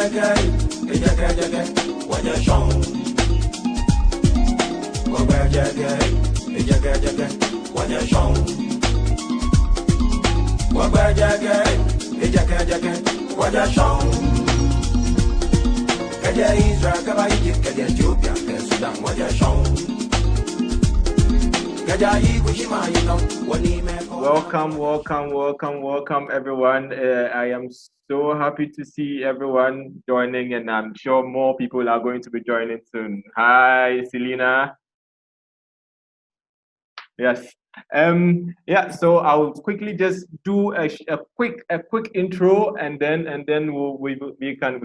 Welcome, everyone. I am so happy to see everyone joining, and I'm sure more people are going to be joining soon. Hi, Selena. Yes. So I'll quickly just do a quick intro, and then we can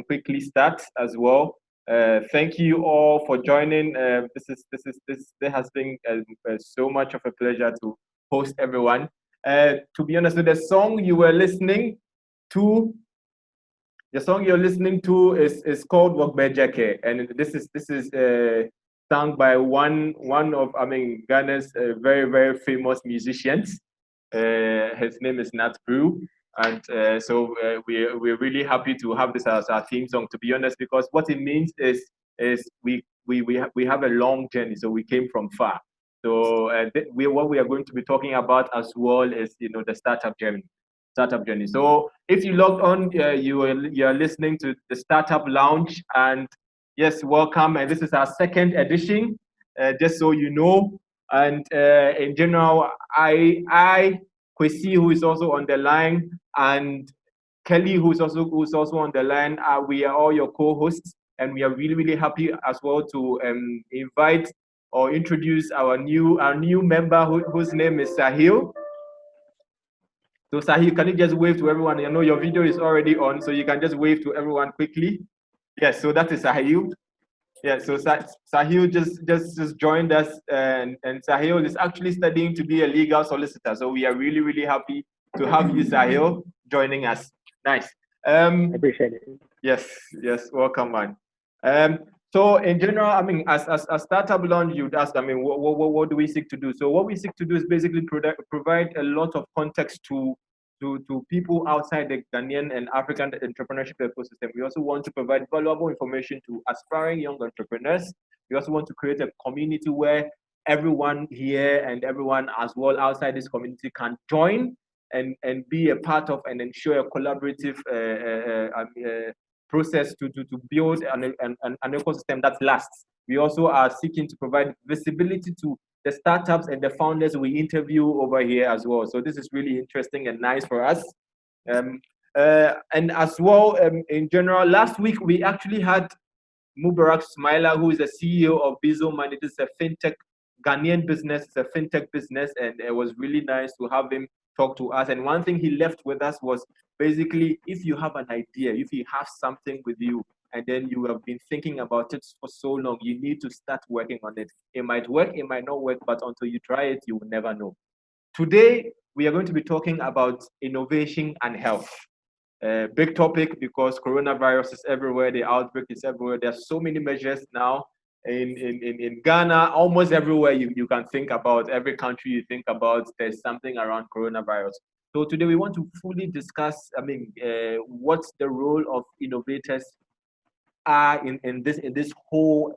quickly start as well. Thank you all for joining. This has been so much of a pleasure to host everyone. To be honest, the song you're listening to is called Wogbejeke, and this is sung by one of Ghana's very famous musicians. His name is Nat Brew, and so we're really happy to have this as our theme song. To be honest, because what it means is we have a long journey, so we came from far. So what we are going to be talking about as well is the startup journey. So if you logged on, you're listening to the Startup Lounge, and yes, welcome. And this is our second edition, just so you know. And in general, I Kwesi, who is also on the line, and Kelly, who's also on the line, we are all your co-hosts, and we are really happy as well to invite or introduce our new member whose name is Sahil. So Sahil, can you just wave to everyone? I know your video is already on, so you can just wave to everyone quickly. Yes, so that is Sahil. Yeah, so Sahil just joined us, and Sahil is actually studying to be a legal solicitor. So we are really happy to have you, Sahil, joining us. Nice. I appreciate it. Yes, welcome, man. So in general, as Startup Launch, you'd ask, what do we seek to do? So what we seek to do is basically provide a lot of context to people outside the Ghanaian and African entrepreneurship ecosystem. We also want to provide valuable information to aspiring young entrepreneurs. We also want to create a community where everyone here and everyone as well outside this community can join and be a part of and ensure a collaborative process to build an ecosystem that lasts. We also are seeking to provide visibility to the startups and the founders we interview over here as well. So this is really interesting and nice for us. And as well, in general, last week we actually had Mubarak Smaila, who is the CEO of Bizo Money. This is a fintech Ghanaian business. It's a fintech business, and it was really nice to have him talk to us. And one thing he left with us was basically, if you have an idea, if you have something with you, and then you have been thinking about it for so long, you need to start working on it. It might work, it might not work, but until you try it, you will never know. Today, we are going to be talking about innovation and health. Big topic because coronavirus is everywhere, the outbreak is everywhere. There are so many measures now in Ghana, almost everywhere you can think about, every country you think about, there's something around coronavirus. So today we want to fully discuss, what's the role of innovators are in this whole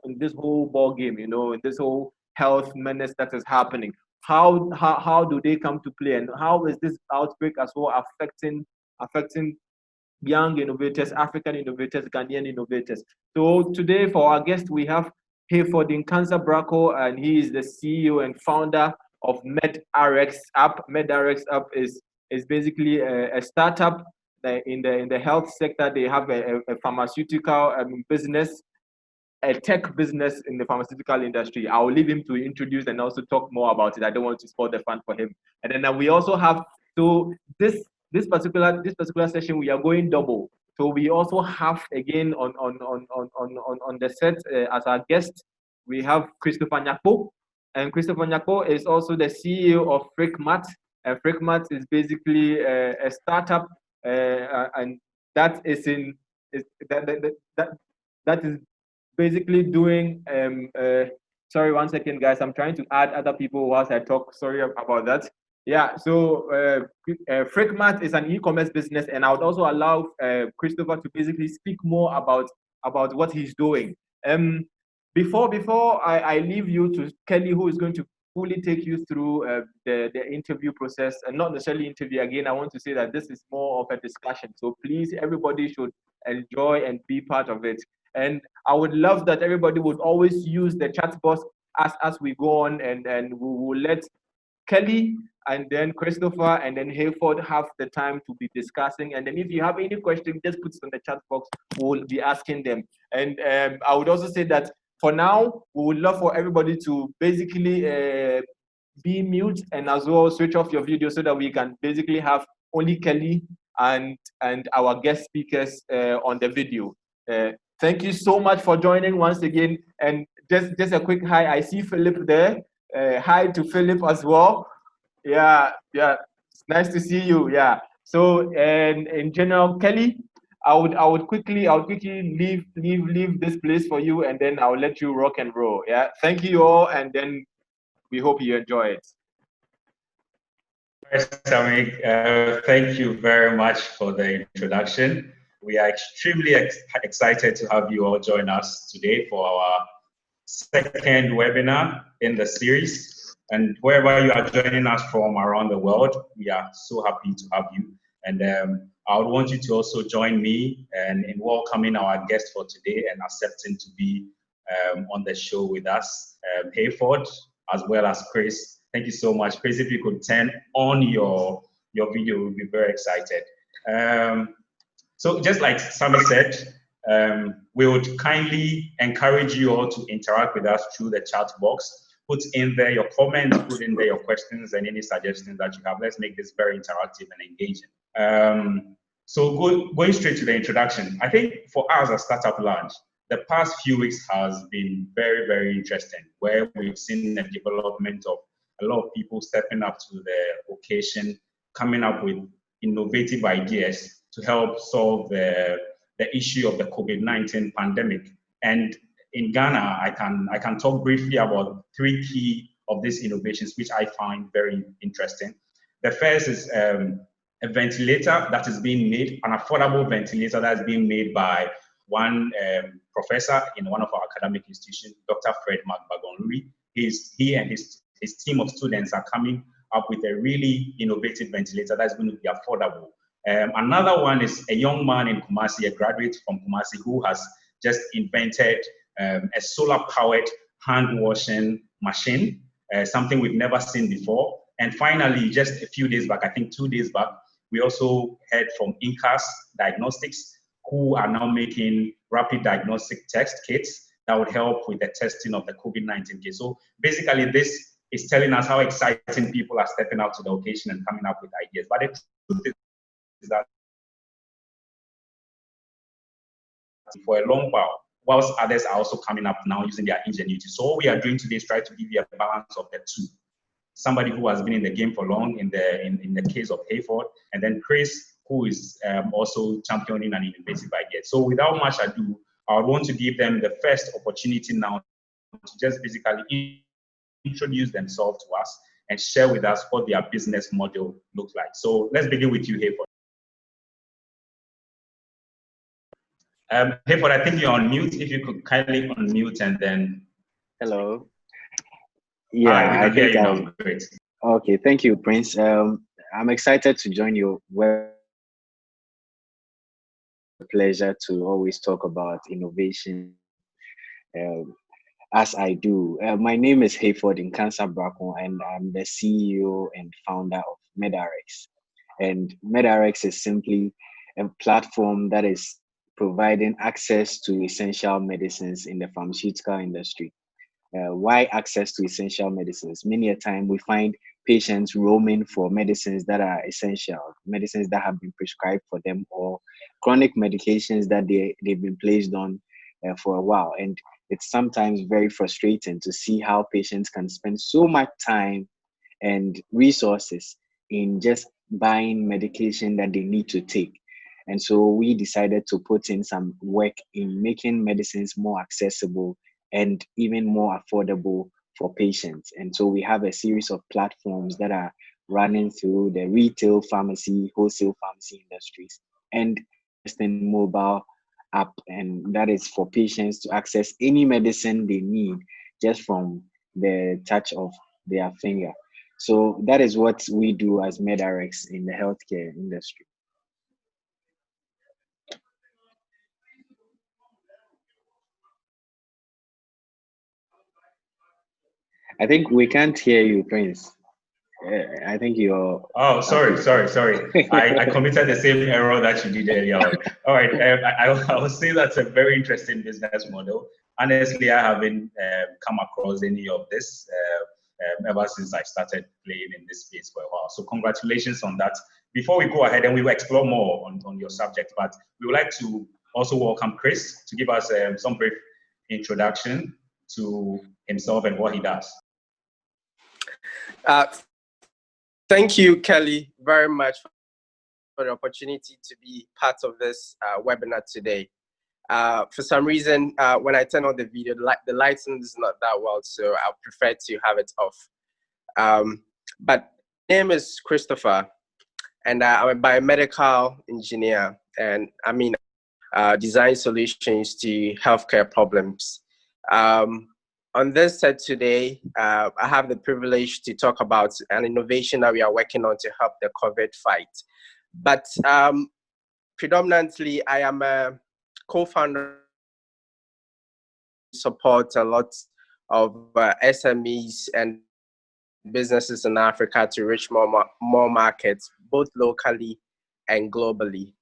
ball game, in this whole health menace that is happening. How do they come to play, and how is this outbreak as well affecting young innovators, African innovators, Ghanaian innovators? So today for our guest we have Hayford Nkansah, and he is the CEO and founder of MedrX App. MedrX App is basically a startup in the health sector. They have a pharmaceutical business, a tech business in the pharmaceutical industry. I will leave him to introduce and also talk more about it. I don't want to spoil the fun for him. And then we also have, so this particular session we are going double. So we also have again on the set as our guest we have Christopher Nyakpo, and Christopher Nyakpo is also the CEO of Frikmart. And Frikmart is basically a startup, and that is that is basically doing. Sorry, 1 second, guys. I'm trying to add other people whilst I talk. Sorry about that. Yeah, so Frikmart is an e-commerce business, and I would also allow Christopher to basically speak more about what he's doing. Um, before I leave you to Kelly, who is going to fully take you through the interview process, and not necessarily interview again. I want to say that this is more of a discussion. So please, everybody should enjoy and be part of it. And I would love that everybody would always use the chat box as we go on, and we will let Kelly and then Christopher and then Hayford have the time to be discussing. And then if you have any question, just put it in the chat box. We'll be asking them. And I would also say that for now, we would love for everybody to basically be mute and as well switch off your video so that we can basically have only Kelly and our guest speakers on the video. Thank you so much for joining once again. And just a quick hi. I see Philip there. Hi to Philip as well. Yeah, yeah. It's nice to see you. Yeah. So, and in general, Kelly, I would quickly leave this place for you, and then I'll let you rock and roll. Yeah. Thank you all, and then we hope you enjoy it. Samik, thank you very much for the introduction. We are extremely excited to have you all join us today for our second webinar in the series. And wherever you are joining us from around the world, we are so happy to have you. And I would want you to also join me in welcoming our guest for today and accepting to be on the show with us, Hayford, as well as Chris. Thank you so much. Chris, if you could turn on your video, we'll be very excited. So just like Sammy said, we would kindly encourage you all to interact with us through the chat box. Put in there your comments, put in there your questions and any suggestions that you have. Let's make this very interactive and engaging. So going straight to the introduction, I think for us as Startup Lounge, the past few weeks has been very, very interesting, where we've seen the development of a lot of people stepping up to the occasion, coming up with innovative ideas to help solve the issue of the COVID-19 pandemic. And in Ghana, I can talk briefly about three key of these innovations, which I find very interesting. The first is a ventilator that is being made, an affordable ventilator that is being made by one professor in one of our academic institutions, Dr. Fred Magbagonluri. He and his team of students are coming up with a really innovative ventilator that's going to be affordable. Another one is a young man in Kumasi, a graduate from Kumasi, who has just invented a solar-powered hand-washing machine, something we've never seen before. And finally, just a few days back, I think 2 days back, we also heard from Nkansah Diagnostics, who are now making rapid diagnostic test kits that would help with the testing of the COVID-19 case. So basically, this is telling us how exciting people are stepping out to the occasion and coming up with ideas. But the truth is that for a long while, whilst others are also coming up now using their ingenuity. So what we are doing today is try to give you a balance of the two. Somebody who has been in the game for long in the case of Hayford, and then Chris, who is also championing an innovative idea. So without much ado, I would want to give them the first opportunity now to just basically introduce themselves to us and share with us what their business model looks like. So let's begin with you, Hayford. Hayford, I think you're on mute. If you could kindly unmute and then. Hello. Yeah, I hear you now. Great. Okay, thank you, Prince. I'm excited to join you. Pleasure to always talk about innovation, as I do. My name is Hayford Nkansah, and I'm the CEO and founder of MedrX. And MedrX is simply a platform that is providing access to essential medicines in the pharmaceutical industry. Why access to essential medicines? Many a time we find patients roaming for medicines that are essential, medicines that have been prescribed for them, or chronic medications that they've been placed on for a while. And it's sometimes very frustrating to see how patients can spend so much time and resources in just buying medication that they need to take. And so we decided to put in some work in making medicines more accessible and even more affordable for patients. And so we have a series of platforms that are running through the retail pharmacy, wholesale pharmacy industries, and in mobile app, and that is for patients to access any medicine they need just from the touch of their finger. So that is what we do as MedrX in the healthcare industry. I think we can't hear you, Prince. I think you're. Oh, sorry. I committed the same error that you did earlier on. All right, I will say that's a very interesting business model. Honestly, I haven't come across any of this ever since I started playing in this space for a while. So congratulations on that. Before we go ahead and we will explore more on your subject, but we would like to also welcome Chris to give us some brief introduction to himself and what he does. Thank you, Kelly, very much for the opportunity to be part of this webinar today. For some reason, when I turn on the video, the lighting is not that well, so I prefer to have it off. But my name is Christopher, and I'm a biomedical engineer, and I mean, design solutions to healthcare problems. On this set today, I have the privilege to talk about an innovation that we are working on to help the COVID fight. But predominantly, I am a co-founder, support a lot of SMEs and businesses in Africa to reach more markets, both locally and globally.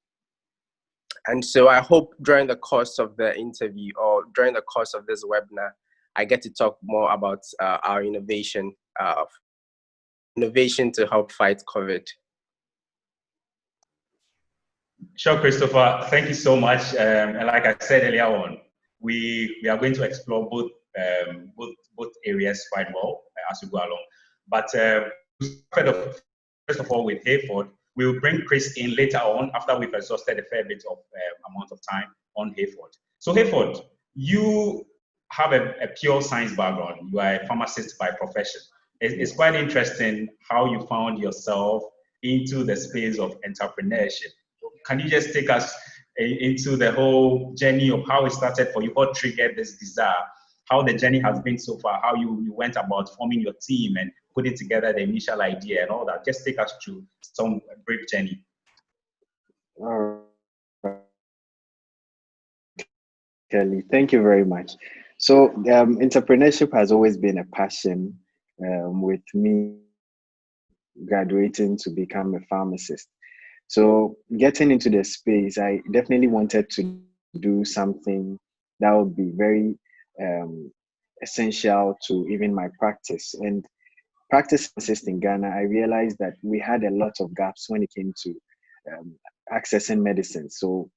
And so I hope during the course of the interview or during the course of this webinar, I get to talk more about our innovation to help fight COVID. Sure, Christopher. Thank you so much. And like I said earlier on, we are going to explore both areas quite well as we go along. But first of all, with Hayford, we'll bring Chris in later on after we've exhausted a fair bit of amount of time on Hayford. So Hayford, you have a pure science background. You are a pharmacist by profession. It's quite interesting how you found yourself into the space of entrepreneurship. Can you just take us into the whole journey of how it started for you, what triggered this desire, how the journey has been so far, how you went about forming your team and putting together the initial idea and all that? Just take us through some brief journey. Kelly, thank you very much. So entrepreneurship has always been a passion with me graduating to become a pharmacist. So getting into the space, I definitely wanted to do something that would be very essential to even my practice. And practice in Ghana, I realized that we had a lot of gaps when it came to accessing medicine. So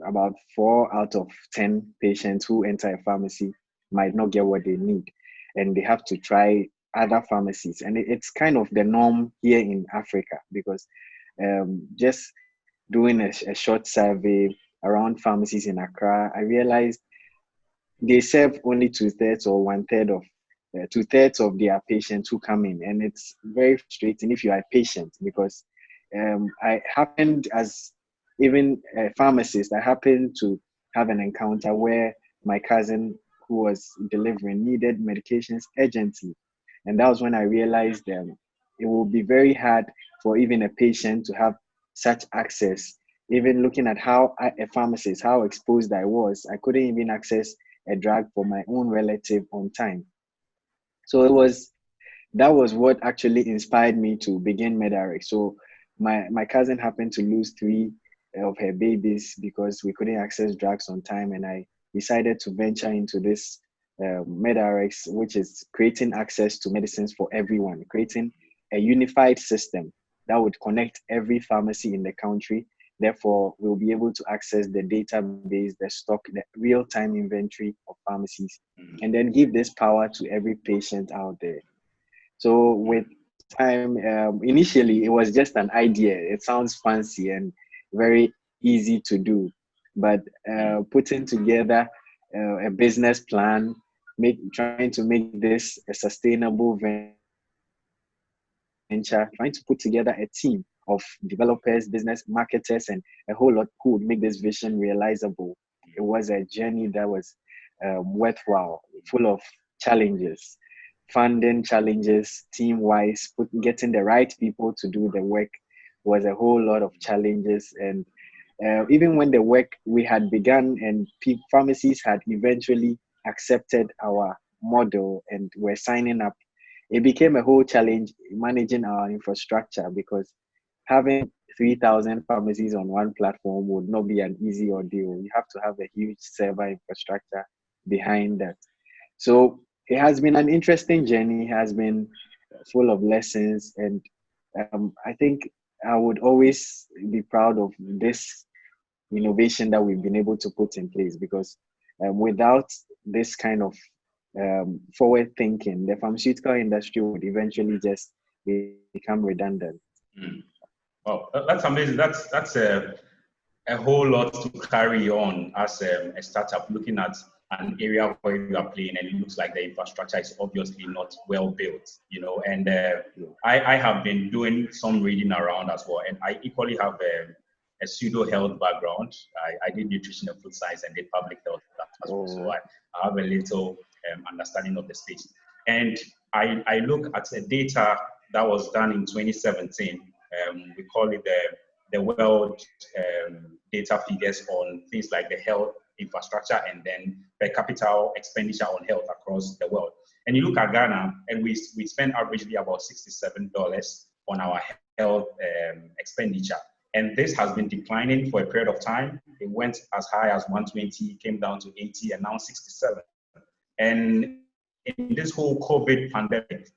about 4 out of 10 patients who enter a pharmacy might not get what they need, and they have to try other pharmacies. And it's kind of the norm here in Africa, because just doing a short survey around pharmacies in Accra, I realized they serve only 2/3 or 1/3 of 2/3 of their patients who come in, and it's very frustrating if you are a patient, because I happened as even a pharmacist, I happened to have an encounter where my cousin who was delivering needed medications urgently, and that was when I realized it will be very hard for even a patient to have such access. Even looking at how a pharmacist, how exposed I was, I couldn't even access a drug for my own relative on time. So that was what actually inspired me to begin MedrX. So my cousin happened to lose 3 of her babies because we couldn't access drugs on time, and I decided to venture into this MedrX, which is creating access to medicines for everyone, creating a unified system that would connect every pharmacy in the country. Therefore, we'll be able to access the database, the stock, the real-time inventory of pharmacies, and then give this power to every patient out there. So with time, initially, it was just an idea. It sounds fancy and very easy to do, but putting together a business plan, trying to make this a sustainable venture venture, trying to put together a team of developers, business marketers, and a whole lot who would make this vision realizable. It was a journey that was worthwhile, full of challenges, funding challenges, team-wise, getting the right people to do the work was a whole lot of challenges. And even when the work we had begun and pharmacies had eventually accepted our model and were signing up, it became a whole challenge managing our infrastructure, because having 3,000 pharmacies on one platform would not be an easy ordeal. You have to have a huge server infrastructure behind that. So it has been an interesting journey, has been full of lessons. And I think I would always be proud of this innovation that we've been able to put in place, because without this kind of forward thinking, the pharmaceutical industry would eventually just become redundant. Oh, that's amazing. That's a whole lot to carry on as a startup, looking at an area where you are playing and it looks like the infrastructure is obviously not well built, and I have been doing some reading around as well, and I equally have a pseudo health background. I did nutrition and food science and did public health as well, so I have a little understanding of the space. And I look at the data that was done in 2017. We call it the world data figures on things like the health infrastructure and then per capita expenditure on health across the world. And you look at Ghana, and we spend averagely about $67 on our health expenditure. And this has been declining for a period of time. It went as high as 120, came down to 80, and now 67. And in this whole COVID pandemic,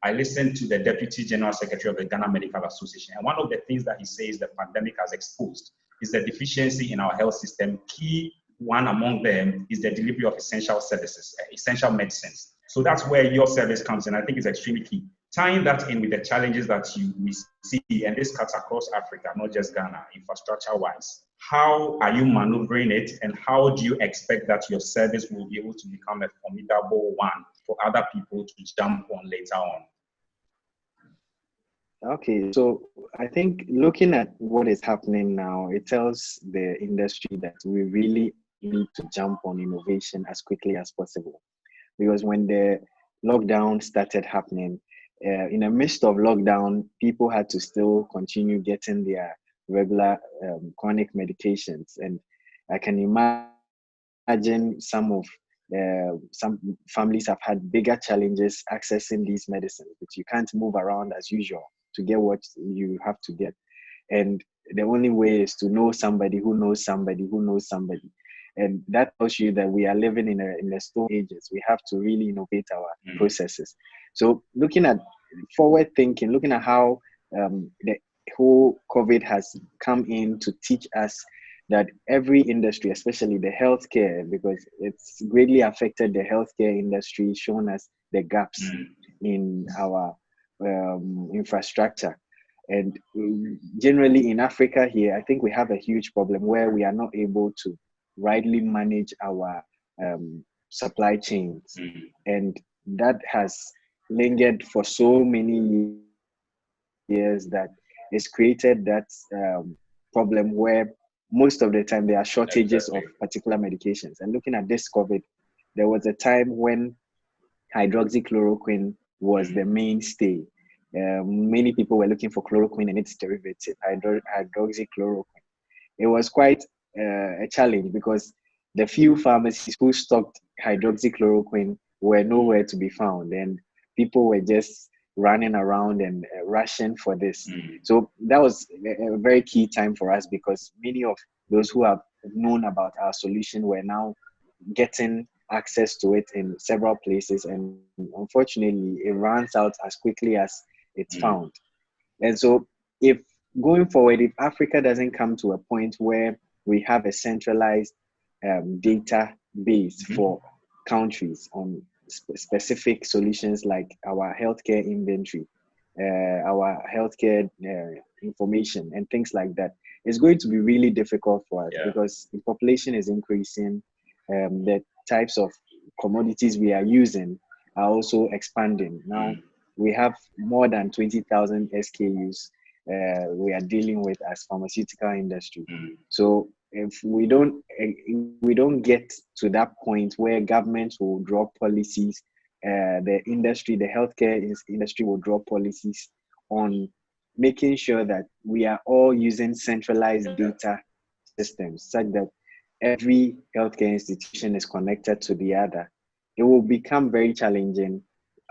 I listened to the Deputy General Secretary of the Ghana Medical Association, and one of the things that he says the pandemic has exposed is the deficiency in our health system. Key one among them is the delivery of essential services, essential medicines. So that's where your service comes in. I think it's extremely key. Tying that in with the challenges that we see, and this cuts across Africa, not just Ghana, infrastructure-wise. How are you maneuvering it, and how do you expect that your service will be able to become a formidable one for other people to jump on later on? Okay, so I think looking at what is happening now, it tells the industry that we really need to jump on innovation as quickly as possible. Because when the lockdown started happening, in the midst of lockdown, people had to still continue getting their regular chronic medications. And I can imagine some families have had bigger challenges accessing these medicines, but you can't move around as usual to get what you have to get. And the only way is to know somebody who knows somebody who knows somebody. And that tells you that we are living in the stone ages. We have to really innovate our processes. So looking at forward thinking, looking at how the whole COVID has come in to teach us that every industry, especially the healthcare, because it's greatly affected the healthcare industry, showing us the gaps in our infrastructure. And generally in Africa here, I think we have a huge problem where we are not able to rightly manage our supply chains. And that has lingered for so many years that it's created that problem where most of the time there are shortages of particular medications. And looking at this COVID, there was a time when hydroxychloroquine was the mainstay. Many people were looking for chloroquine and its derivative, hydroxychloroquine. It was quite a challenge because the few pharmacies who stocked hydroxychloroquine were nowhere to be found, and people were just running around and rushing for this. So that was a very key time for us, because many of those who have known about our solution were now getting access to it in several places, and unfortunately it runs out as quickly as it's found. And so if going forward, if Africa doesn't come to a point where we have a centralized database for countries on specific solutions like our healthcare inventory, our healthcare information and things like that, it's going to be really difficult for us because the population is increasing. The types of commodities we are using are also expanding. Now, we have more than 20,000 SKUs we are dealing with as pharmaceutical industry. So if we don't get to that point where government will draw policies, the healthcare industry will draw policies on making sure that we are all using centralized data systems such that every healthcare institution is connected to the other, it will become very challenging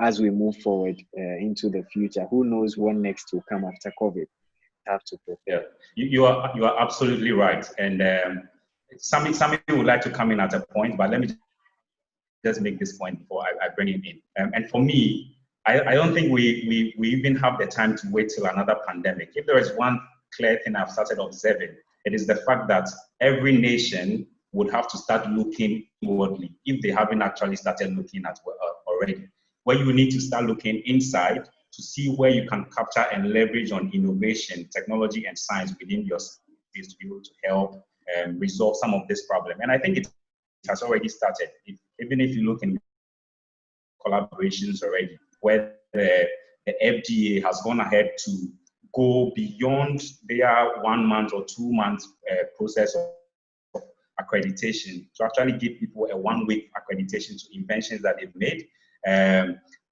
as we move forward into the future. Who knows what next will come after COVID? Have to prepare. Yeah, you are absolutely right. And Sammy would like to come in at a point, but let me just make this point before I bring him in. And for me, I don't think we even have the time to wait till another pandemic. If there is one clear thing I've started observing, it is the fact that every nation would have to start looking inwardly if they haven't actually started looking at already. Where you need to start looking inside to see where you can capture and leverage on innovation, technology, and science within your space to be able to help resolve some of this problem. And I think it has already started. Even if you look in collaborations already, where the FDA has gone ahead to go beyond their 1 month or 2 month process of accreditation to actually give people a 1 week accreditation to inventions that they've made.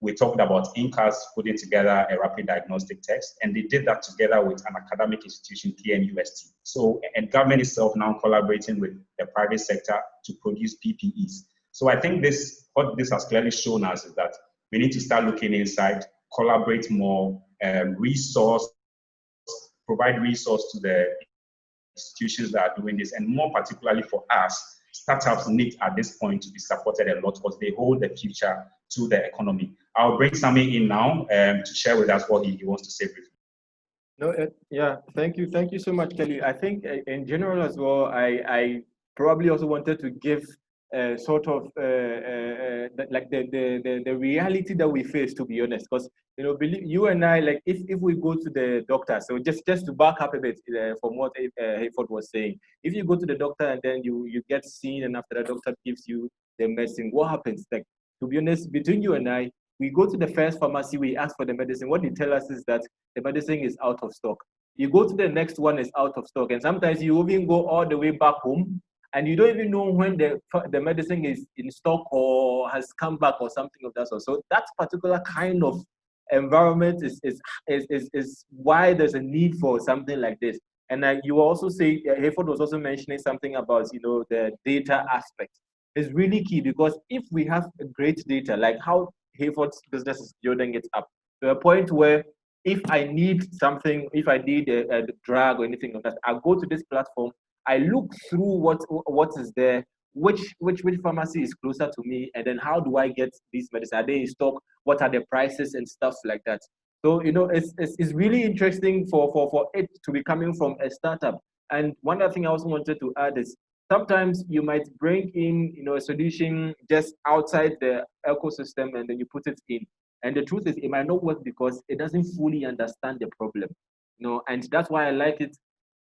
We talked about Incas putting together a rapid diagnostic test, and they did that together with an academic institution, KNUST. So, and government itself now collaborating with the private sector to produce PPEs. So I think what this has clearly shown us is that we need to start looking inside, collaborate more, provide resource to the institutions that are doing this, and more particularly for us, startups need at this point to be supported a lot because they hold the future to the economy. I'll bring Sammy in now to share with us what he wants to say briefly. No, yeah, thank you so much, Kelly. I think in general as well, I probably also wanted to give sort of like the reality that we face, to be honest, because you and I, like if we go to the doctor, so just to back up a bit from what Hayford was saying, if you go to the doctor and then you get seen, and after the doctor gives you the medicine, what happens? Like, to be honest, between you and I, we go to the first pharmacy, we ask for the medicine. What they tell us is that the medicine is out of stock. You go to the next one, is out of stock, and sometimes you even go all the way back home, and you don't even know when the medicine is in stock or has come back or something of that sort. So that particular kind of environment is why there's a need for something like this. And you also say, Hayford was also mentioning something about the data aspect. It's really key, because if we have a great data, like how Hayford's business is building it up, to a point where if I need something, if I need a drug or anything like that, I go to this platform, I look through what is there, which pharmacy is closer to me, and then how do I get these medicines? Are they in stock? What are the prices and stuff like that? So it's really interesting for it to be coming from a startup. And one other thing I also wanted to add is, sometimes you might bring in a solution just outside the ecosystem, and then you put it in. And the truth is, it might not work because it doesn't fully understand the problem. And that's why I like it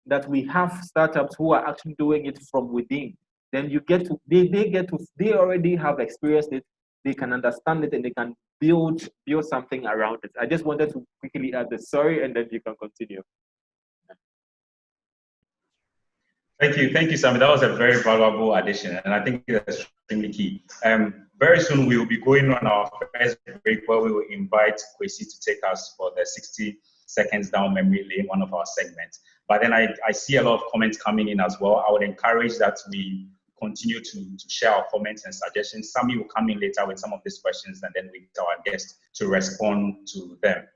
that we have startups who are actually doing it from within. Then you get to they already have experienced it, they can understand it, and they can build something around it. I just wanted to quickly add this. Sorry, and then you can continue. Thank you, Sammy. That was a very valuable addition, and I think it's extremely key. Very soon we will be going on our first break, where we will invite Kwesi to take us for the 60 seconds down memory lane, one of our segments. But then I see a lot of comments coming in as well. I would encourage that we continue to share our comments and suggestions. Sammy will come in later with some of these questions, and then we get our guests to respond to them.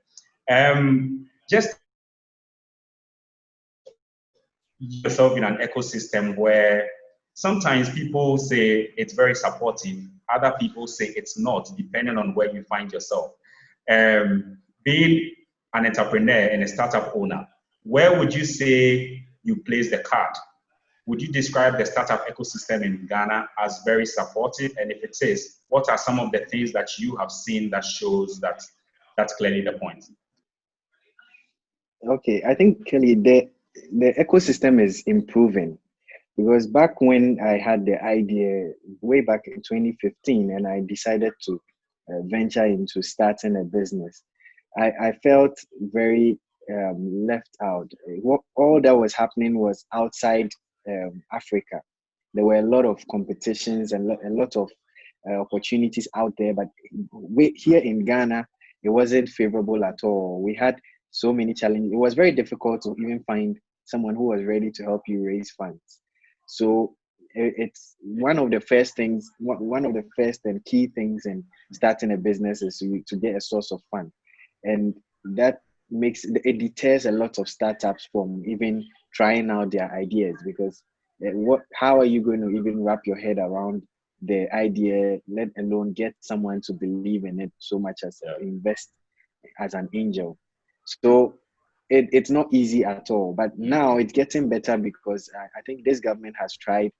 Just yourself in an ecosystem where sometimes people say it's very supportive, other people say it's not, depending on where you find yourself. Being an entrepreneur and a startup owner, where would you say you place the card? Would you describe the startup ecosystem in Ghana as very supportive? And if it is, what are some of the things that you have seen that shows that that's clearly the point? Okay, I think, Kelly, the ecosystem is improving, because back when I had the idea way back in 2015, and I decided to venture into starting a business, I felt very left out. All that was happening was outside Africa. There were a lot of competitions and a lot of opportunities out there, but here in Ghana, it wasn't favorable at all. We had so many challenges. It was very difficult to even find someone who was ready to help you raise funds. So it's one of the first things, one of the first and key things in starting a business is to get a source of fund. And that it deters a lot of startups from even trying out their ideas, because how are you going to even wrap your head around the idea, let alone get someone to believe in it so much as invest as an angel? So it's not easy at all. But now it's getting better, because I think this government has tried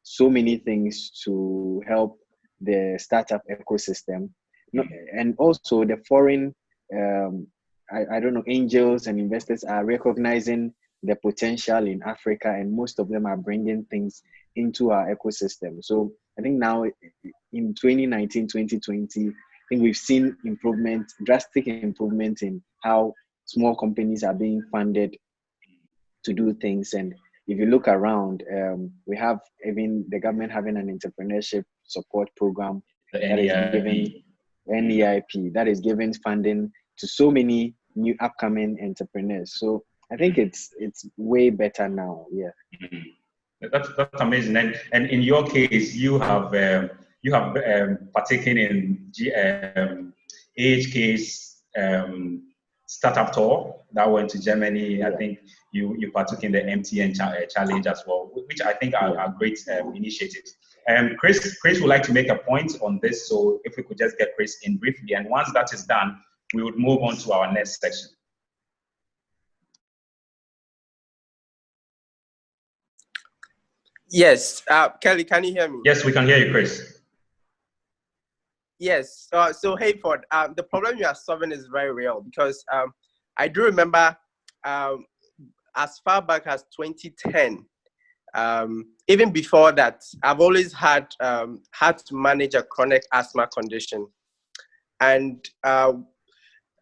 so many things to help the startup ecosystem. And also the foreign, I don't know, angels and investors are recognizing the potential in Africa, and most of them are bringing things into our ecosystem. So I think now in 2019, 2020, I think we've seen drastic improvement in how small companies are being funded to do things. And if you look around, we have even the government having an entrepreneurship support program that is giving NEIP, that is giving funding to so many new upcoming entrepreneurs. So I think it's way better now. Yeah. That's amazing. And in your case, you have partaken in AHK's startup tour that went to Germany. Yeah. I think you partook in the MTN challenge as well, which I think are great initiatives. Chris would like to make a point on this, so if we could just get Chris in briefly, and once that is done, we would move on to our next section. Yes, Kelly, can you hear me? Yes, we can hear you, Chris. Yes, so Hayford, the problem you are solving is very real, because I do remember as far back as 2010, even before that, I've always had to manage a chronic asthma condition. And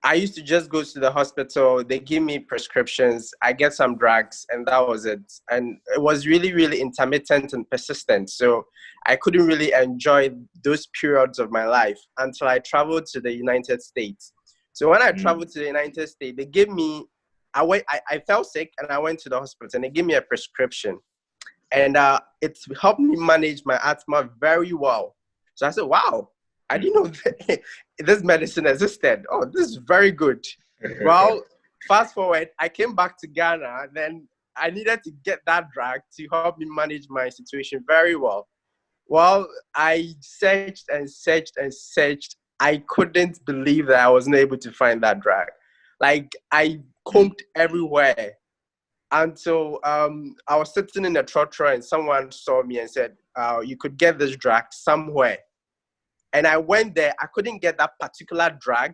I used to just go to the hospital, they give me prescriptions, I get some drugs, and that was it. And it was really, really intermittent and persistent. So I couldn't really enjoy those periods of my life until I traveled to the United States. So when I traveled to the United States, they gave me, I felt sick and I went to the hospital and they gave me a prescription. And it helped me manage my asthma very well. So I said, wow, I didn't know this medicine existed. Oh, this is very good. Well, fast forward, I came back to Ghana. Then I needed to get that drug to help me manage my situation very well. Well, I searched and searched and searched. I couldn't believe that I wasn't able to find that drug. Like, I combed everywhere. And so I was sitting in a trotro and someone saw me and said, you could get this drug somewhere. And I went there. I couldn't get that particular drug,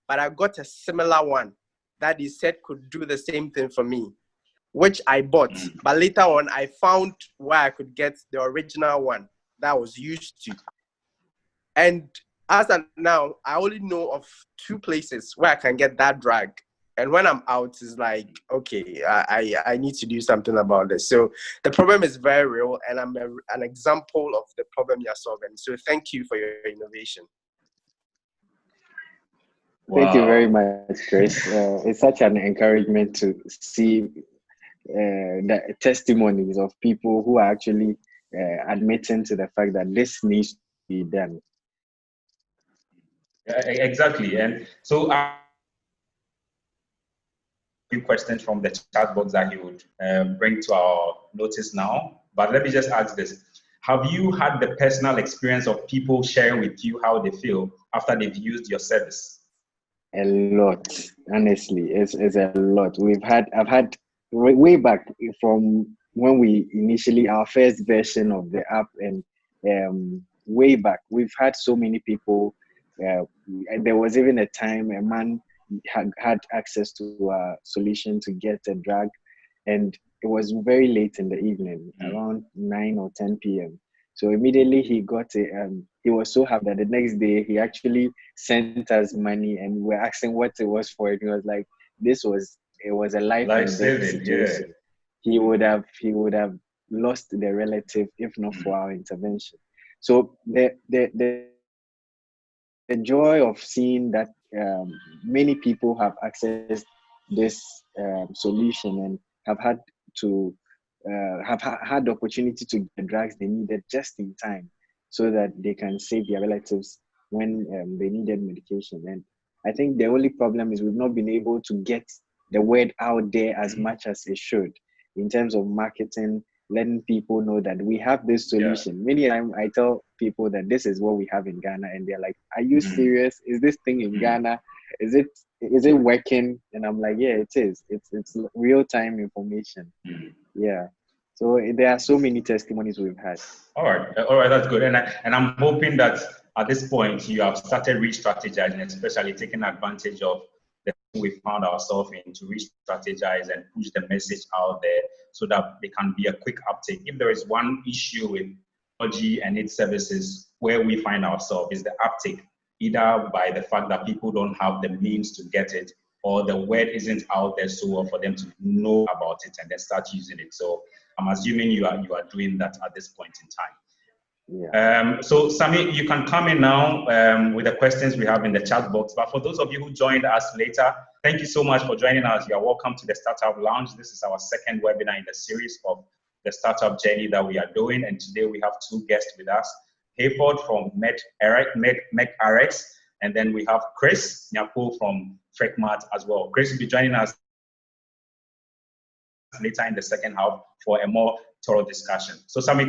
but I got a similar one that he said could do the same thing for me, which I bought. But later on, I found where I could get the original one that I was used to. And as of now, I only know of 2 places where I can get that drug. And when I'm out, it's like, okay, I need to do something about this. So the problem is very real, and I'm an example of the problem you're solving. So thank you for your innovation. Wow. Thank you very much, Chris. It's such an encouragement to see the testimonies of people who are actually admitting to the fact that this needs to be done. Exactly. And so few questions from the chat box that he would bring to our notice now. But let me just ask this. Have you had the personal experience of people sharing with you how they feel after they've used your service? A lot, honestly. It's a lot. I've had way back from when we initially, our first version of the app, and way back, we've had so many people. There was even a time a man had access to a solution to get a drug, and it was very late in the evening, around 9 or 10 p.m. So immediately he got it. He was so happy that the next day he actually sent us money, and we were asking what it was for. And he was like, it was a life Life and death saving, yeah. situation. He would have lost the relative if not for our intervention. So the joy of seeing that many people have accessed this solution and have had to had the opportunity to get the drugs they needed just in time, so that they can save their relatives when they needed medication. And I think the only problem is we've not been able to get the word out there as much as it should in terms of marketing, letting people know that we have this solution. Many times I tell people that this is what we have in Ghana, and they're like, "Are you serious? Is this thing in Ghana? Is it working?" And I'm like, "Yeah, it is. It's real time information." Yeah. So there are so many testimonies we've had. All right, that's good. And I'm hoping that at this point you have started re-strategizing, especially taking advantage of the thing we found ourselves in, to re-strategize and push the message out there so that there can be a quick uptake. If there is one issue with technology and its services where we find ourselves, is the uptake, either by the fact that people don't have the means to get it, or the word isn't out there so well for them to know about it and then start using it. So I'm assuming you are doing that at this point in time. Yeah. So Sami, you can come in now with the questions we have in the chat box. But for those of you who joined us later, thank you so much for joining us. You are welcome to the Startup Lounge. This is our second webinar in the series of the startup journey that we are doing. And today we have two guests with us, Hayford from MedrX, and then we have Chris Nyakpo from Frikmart as well. Chris will be joining us later in the second half for a more thorough discussion. So Sami,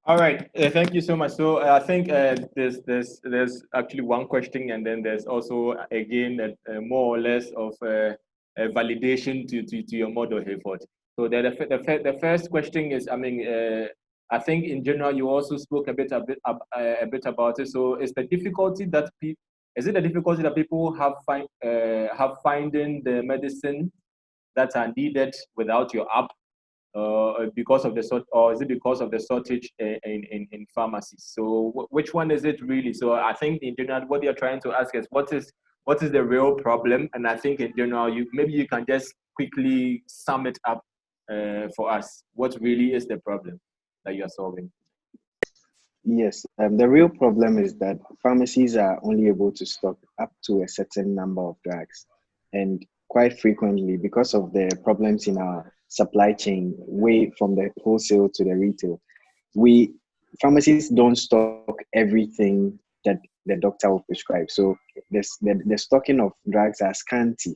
all right, thank you so much. So I think there's actually one question, and then there's also again more or less of a validation to your model, Hayford. So the first question is, I mean, I think in general you also spoke a bit about it. So is the difficulty that people have finding the medicine that are needed without your app? Because of or is it because of the shortage in pharmacies? So which one is it really? So I think in general, what you're trying to ask is what is the real problem? And I think in general, maybe you can just quickly sum it up for us. What really is the problem that you're solving? Yes, the real problem is that pharmacies are only able to stock up to a certain number of drugs, and quite frequently, because of the problems in our supply chain, way from the wholesale to the retail, pharmacies don't stock everything that the doctor will prescribe. So the stocking of drugs are scanty.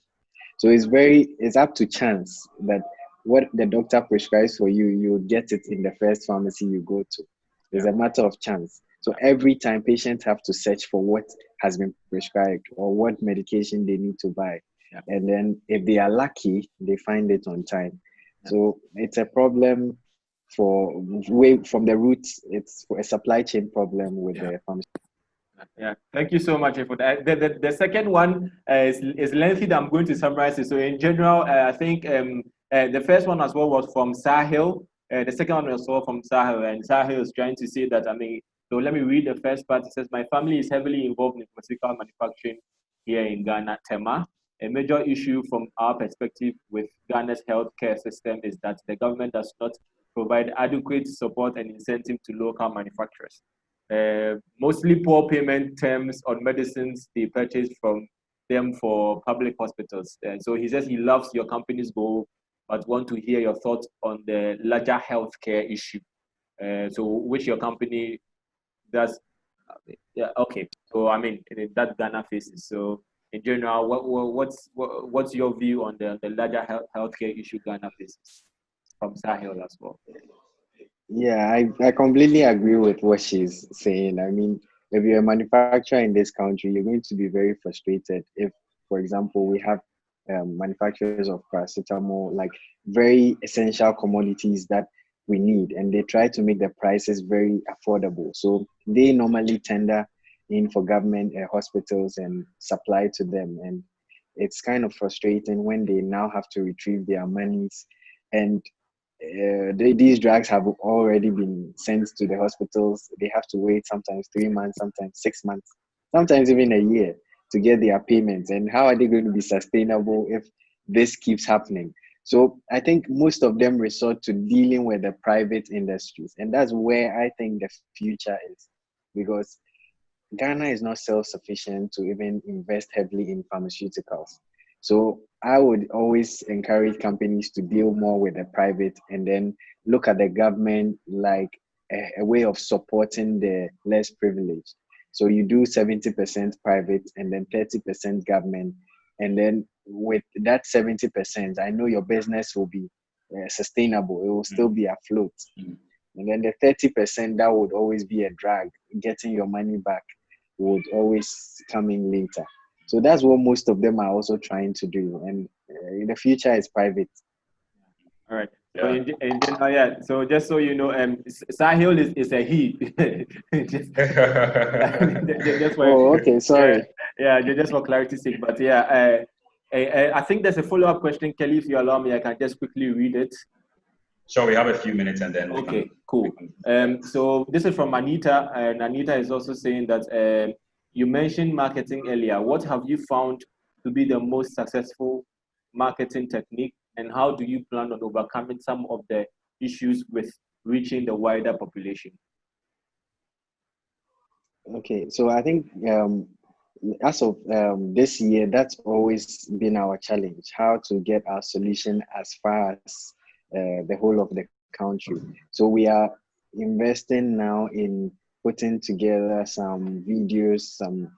So it's up to chance that what the doctor prescribes for you, you get it in the first pharmacy you go to. It's a matter of chance. So every time patients have to search for what has been prescribed or what medication they need to buy. And then if they are lucky, they find it on time. So it's a problem from the roots. It's a supply chain problem with the pharmacy. Yeah, thank you so much for that. The second one is lengthy that I'm going to summarize it. So in general, I think the first one as well was from Sahil. The second one was also from Sahil, and Sahil is trying to say that, I mean, so let me read the first part. It says, my family is heavily involved in pharmaceutical manufacturing here in Ghana, Tema. A major issue from our perspective with Ghana's healthcare system is that the government does not provide adequate support and incentive to local manufacturers. Mostly poor payment terms on medicines they purchase from them for public hospitals. So he says he loves your company's goal, but want to hear your thoughts on the larger healthcare issue. So which your company does. Yeah, okay. So I mean that Ghana faces. So in general, what's your view on the larger healthcare issue Ghana faces from Sahel as well? Yeah, I completely agree with what she's saying. I mean, if you're a manufacturer in this country, you're going to be very frustrated if, for example, we have manufacturers of paracetamol, like very essential commodities that we need, and they try to make the prices very affordable. So they normally tender in for government hospitals and supply to them. And it's kind of frustrating when they now have to retrieve their monies. And these drugs have already been sent to the hospitals. They have to wait sometimes 3 months, sometimes 6 months, sometimes even a year to get their payments. And how are they going to be sustainable if this keeps happening? So I think most of them resort to dealing with the private industries. And that's where I think the future is, because Ghana is not self-sufficient to even invest heavily in pharmaceuticals. So I would always encourage companies to deal more with the private and then look at the government like a way of supporting the less privileged. So you do 70% private and then 30% government. And then with that 70%, I know your business will be sustainable. It will still be afloat. And then the 30% that would always be a drag, getting your money back would always come in later. So that's what most of them are also trying to do. And the future is private. All right. Yeah. So in general, yeah. So just so you know, Sahil is a he. just, just for Oh, okay. Sorry. yeah, just for clarity's sake. But yeah, I think there's a follow-up question, Kelly. If you allow me, I can just quickly read it. Sure, we have a few minutes and then Okay, cool. So this is from Anita, and Anita is also saying that you mentioned marketing earlier. What have you found to be the most successful marketing technique, and how do you plan on overcoming some of the issues with reaching the wider population? Okay, so I think as of this year, that's always been our challenge, how to get our solution as far as the whole of the country. So we are investing now in putting together some videos, some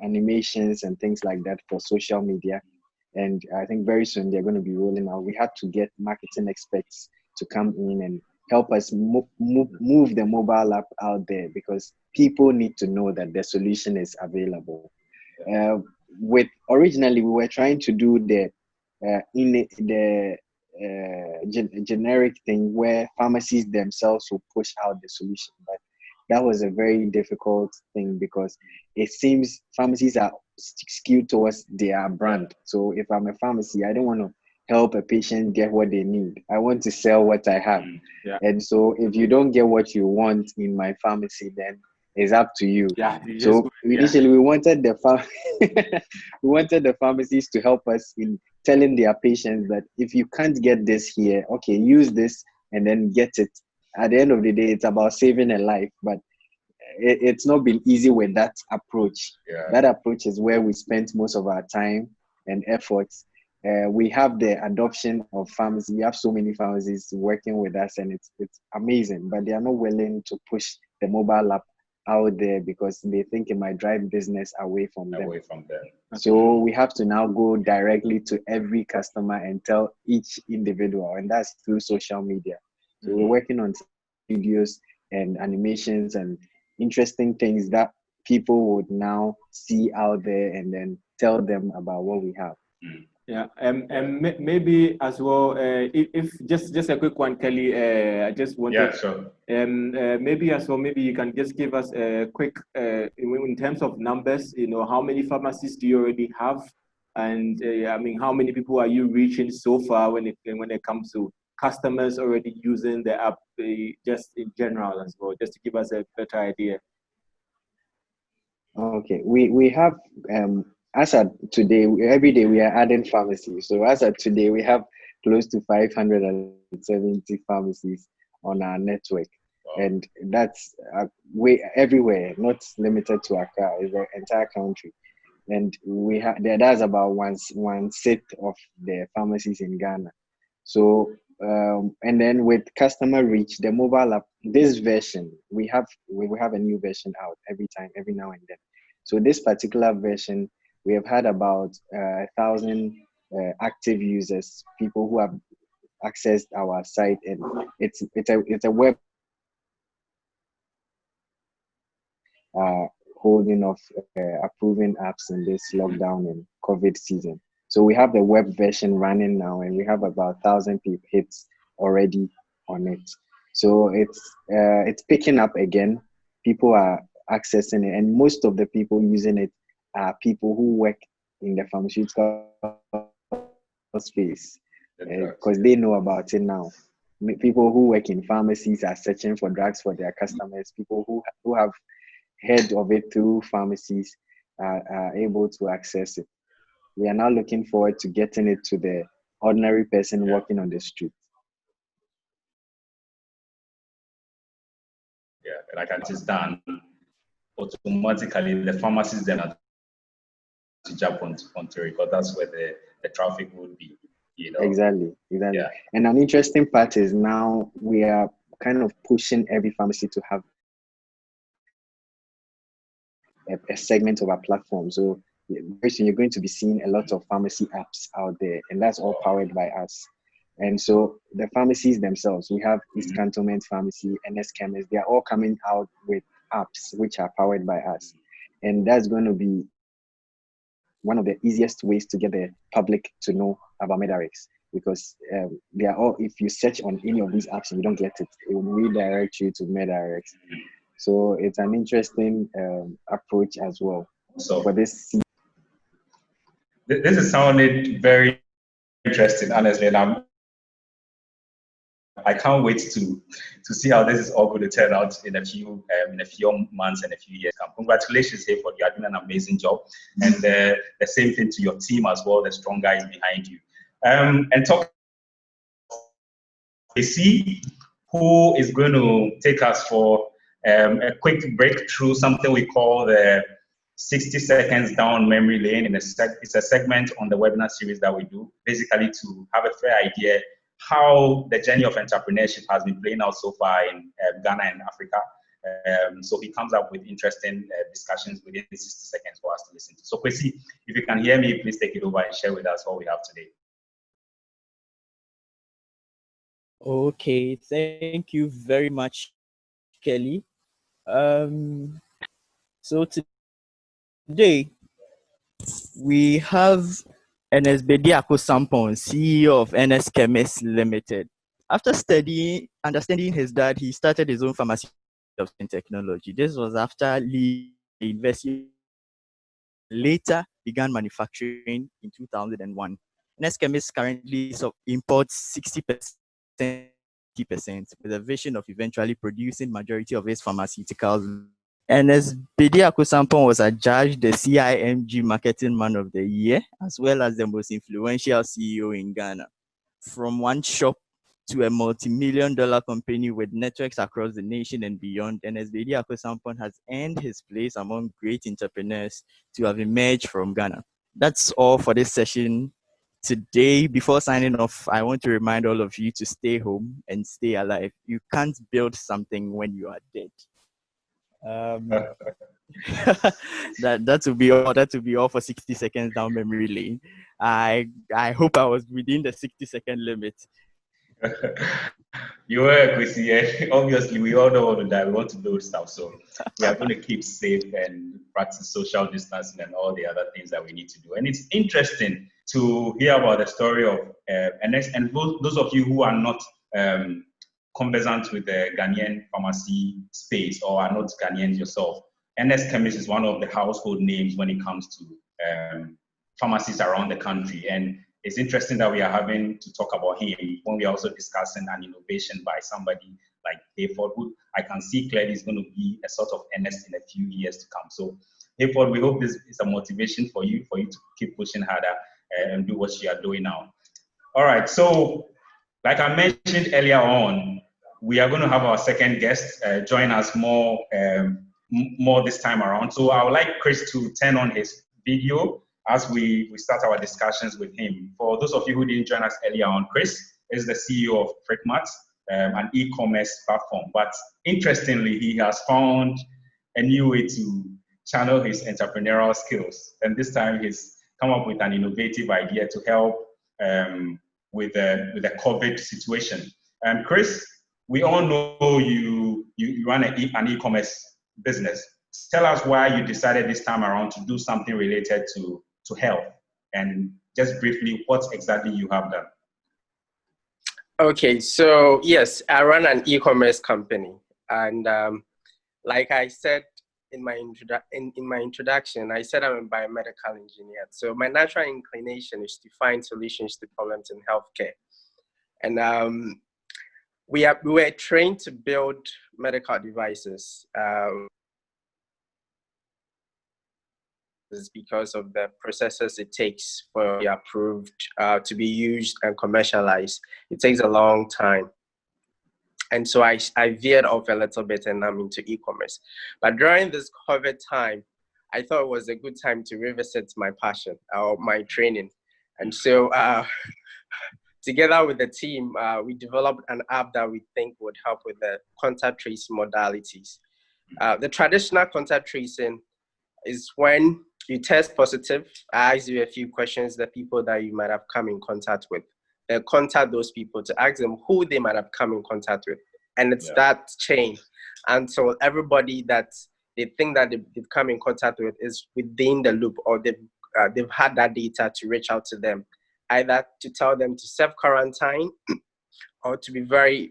animations and things like that for social media. And I think very soon they're going to be rolling out. We had to get marketing experts to come in and help us move the mobile app out there, because people need to know that the solution is available. With originally we were trying to do the generic thing where pharmacies themselves will push out the solution, but that was a very difficult thing because it seems pharmacies are skewed towards their brand. So if I'm a pharmacy, I don't want to help a patient get what they need. I want to sell what I have. Yeah. And so if you don't get what you want in my pharmacy, then it's up to you. Yeah. So initially we wanted we wanted the pharmacies to help us in telling their patients that if you can't get this here, okay, use this and then get it. At the end of the day, it's about saving a life, but it's not been easy with that approach. Yeah. That approach is where we spent most of our time and efforts. We have the adoption of pharmacy. We have so many pharmacies working with us, and it's amazing, but they are not willing to push the mobile app out there because they think it might drive business away from them. So we have to now go directly to every customer and tell each individual, and that's through social media. So we're working on videos and animations and interesting things that people would now see out there and then tell them about what we have. Yeah, and maybe as well, if just a quick one, Kelly, I just wanted, yeah, sure. maybe as well, maybe you can just give us a quick, in terms of numbers, how many pharmacies do you already have? And I mean, how many people are you reaching so far when it comes to customers already using the app, just in general as well, just to give us a better idea? Okay, we have as at today, every day we are adding pharmacies. So as at today, we have close to 570 pharmacies on our network. Wow. And that's everywhere, not limited to Accra, it's the entire country. And we have that's about one sixth of the pharmacies in Ghana. So and then with customer reach, the mobile app, this version, we have a new version out every now and then. So this particular version, we have had about 1,000 active users, people who have accessed our site, and it's a web holding of approving apps in this lockdown and COVID season. So we have the web version running now, and we have about 1,000 hits already on it. So it's picking up again. People are accessing it, and most of the people using it are people who work in the pharmaceutical space because they know about it now. People who work in pharmacies are searching for drugs for their customers. People who have heard of it through pharmacies are able to access it. We are now looking forward to getting it to the ordinary person walking on the street. Yeah, like it is done automatically. The pharmacies then are to jump onto it, because that's where the traffic would be. Exactly. Yeah. And an interesting part is now we are kind of pushing every pharmacy to have a segment of our platform. So very soon you're going to be seeing a lot of pharmacy apps out there, and that's all powered by us. And so the pharmacies themselves, we have East Cantonment Pharmacy, NS Chemist, they are all coming out with apps which are powered by us. And that's going to be one of the easiest ways to get the public to know about MedrX, because they are all, if you search on any of these apps and you don't get it, it will redirect you to MedrX. So it's an interesting approach as well. So for this is sounded very interesting, honestly, and I can't wait to see how this is all going to turn out in a few months and a few years. Congratulations, Hayford. You are doing an amazing job, and the same thing to your team as well. The strong guys behind you. And talk AC, who is going to take us for a quick break through something we call the 60 seconds down memory lane. It's a segment on the webinar series that we do, basically to have a fair idea how the journey of entrepreneurship has been playing out so far in Ghana and Africa. So he comes up with interesting discussions within 60 seconds for us to listen to. So Kwesi, if you can hear me, please take it over and share with us what we have today. Okay, thank you very much, Kelly. So today we have NS Bediako Sampon, CEO of NS Chemist Limited. After understanding his dad, he started his own pharmacy in technology. This was after leaving the university. Later began manufacturing in 2001. NS Chemist currently imports 60%, with a vision of eventually producing majority of its pharmaceuticals. NS Bediako Sampon was adjudged the CIMG Marketing Man of the Year, as well as the most influential CEO in Ghana. From one shop to a multi-million-dollar company with networks across the nation and beyond, NS Bediako Sampon has earned his place among great entrepreneurs to have emerged from Ghana. That's all for this session today. Before signing off, I want to remind all of you to stay home and stay alive. You can't build something when you are dead. That will be all. That will be all for 60 seconds down memory lane. I hope I was within the 60-second limit. You were, Kwesi. Obviously, we all know that we want to build stuff, so we are going to keep safe and practice social distancing and all the other things that we need to do. And it's interesting to hear about the story of NS, and those of you who are not conversant with the Ghanaian pharmacy space or are not Ghanaians yourself. NS Chemist is one of the household names when it comes to pharmacies around the country. And it's interesting that we are having to talk about him when we are also discussing an innovation by somebody like Hayford, who I can see clearly is going to be a sort of NS in a few years to come. So Hayford, we hope this is a motivation for you to keep pushing harder and do what you are doing now. All right, so like I mentioned earlier on, we are going to have our second guest join us more this time around. So I would like Chris to turn on his video as we start our discussions with him. For those of you who didn't join us earlier on, Chris is the CEO of Frikmart, an e-commerce platform. But interestingly, he has found a new way to channel his entrepreneurial skills. And this time he's come up with an innovative idea to help with the COVID situation. Chris, we all know you run an e-commerce business. Tell us why you decided this time around to do something related to health, and just briefly what exactly you have done. Okay, so yes, I run an e-commerce company, and like I said in my introduction, I said I'm a biomedical engineer. So my natural inclination is to find solutions to problems in healthcare. And we were trained to build medical devices. Is because of the processes it takes for the approved to be used and commercialized. It takes a long time. And so I veered off a little bit and I'm into e-commerce. But during this COVID time, I thought it was a good time to revisit my passion or my training. And so together with the team, we developed an app that we think would help with the contact tracing modalities. The traditional contact tracing is when you test positive. I ask you a few questions, the people that you might have come in contact with. Then contact those people to ask them who they might have come in contact with. And it's that chain until everybody that they think that they've come in contact with is within the loop, or they've had that data to reach out to them, either to tell them to self-quarantine or to be very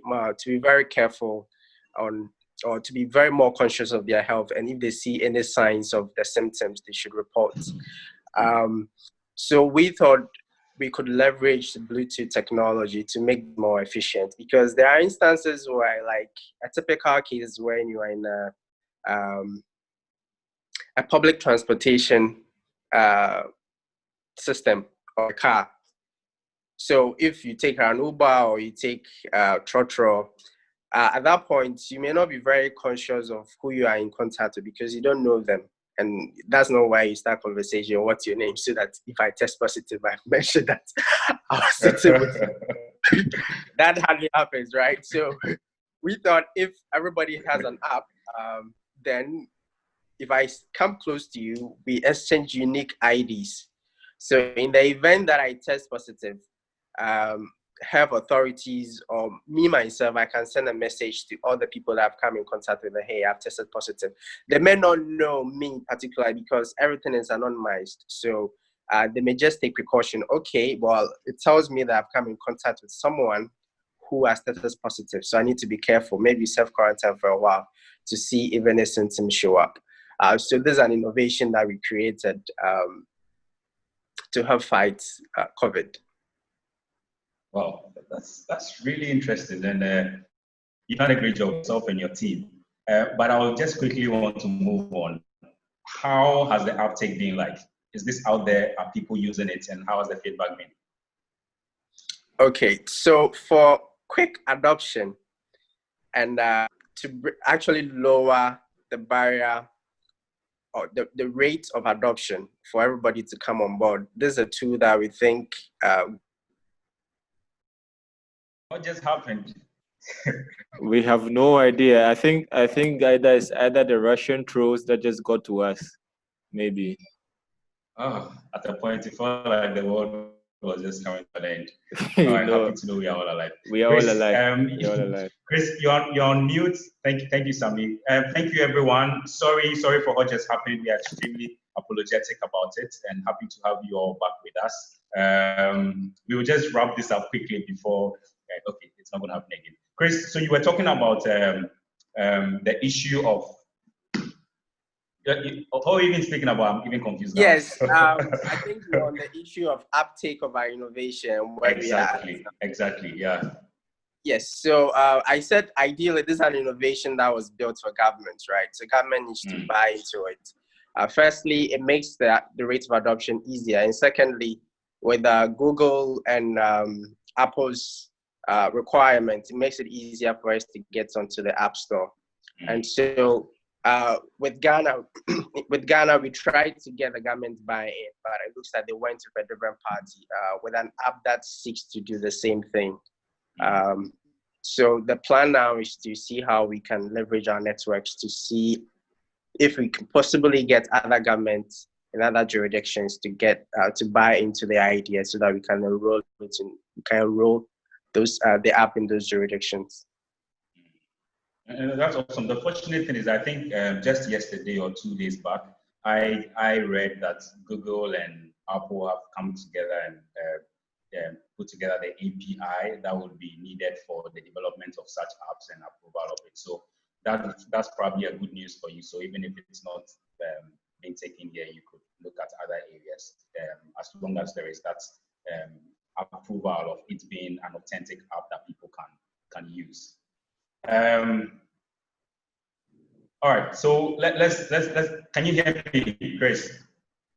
careful on, or to be very more conscious of their health. And if they see any signs of the symptoms, they should report. So we thought we could leverage the Bluetooth technology to make it more efficient, because there are instances where, like a typical case when you are in a public transportation system or a car. So if you take an Uber or you take Trotro, at that point, you may not be very conscious of who you are in contact with because you don't know them. And that's not why you start conversation. What's your name? So that if I test positive, I mention that I was sitting with you. That hardly happens, right? So we thought if everybody has an app, then if I come close to you, we exchange unique IDs. So in the event that I test positive, health authorities or me myself, I can send a message to all the people that have come in contact with me. Hey, I've tested positive. They may not know me particularly because everything is anonymized. So they may just take precaution. Okay, well, it tells me that I've come in contact with someone who has tested positive. So I need to be careful, maybe self-quarantine for a while to see if any symptoms show up. So there's an innovation that we created to help fight COVID. Wow, that's really interesting, and you've done a great job yourself and your team. But I will just quickly want to move on. How has the uptake been like? Is this out there? Are people using it, and how has the feedback been? Okay, so for quick adoption and to actually lower the barrier or the rate of adoption for everybody to come on board, this is a tool that we think. What just happened? We have no idea. I think either the Russian trolls that just got to us, maybe. Oh, at a point, it felt like the world was just coming to an end. I'm No, happy to know we are all alive. we are Chris, all alive. We are all alive. Chris, you're on mute. Thank you, Sammy. Thank you, everyone. Sorry for what just happened. We are extremely apologetic about it, and happy to have you all back with us. We will just wrap this up quickly before. Okay, it's not going to happen again. Chris, so you were talking about the issue of. What are you even speaking about? I'm even confused now. Yes, I think we're on the issue of uptake of our innovation. Exactly, yeah. Yes, so I said ideally this is an innovation that was built for governments, right? So government needs to buy into it. Firstly, it makes the rate of adoption easier. And secondly, with Google and Apple's requirements, it makes it easier for us to get onto the App Store. And so with Ghana, we tried to get the government buy-in, but it looks like they went to a different party with an app that seeks to do the same thing. So the plan now is to see how we can leverage our networks to see if we can possibly get other governments in other jurisdictions to get to buy into the idea, so that we can enroll those the app in those jurisdictions. And that's awesome. The fortunate thing is, I think just yesterday or 2 days back, I read that Google and Apple have come together and put together the API that would be needed for the development of such apps and approval of it. So that's probably a good news for you. So even if it's not being taken here, you could look at other areas as long as there is that approval of it being an authentic app that people can use. All right, so let's can you hear me, Grace?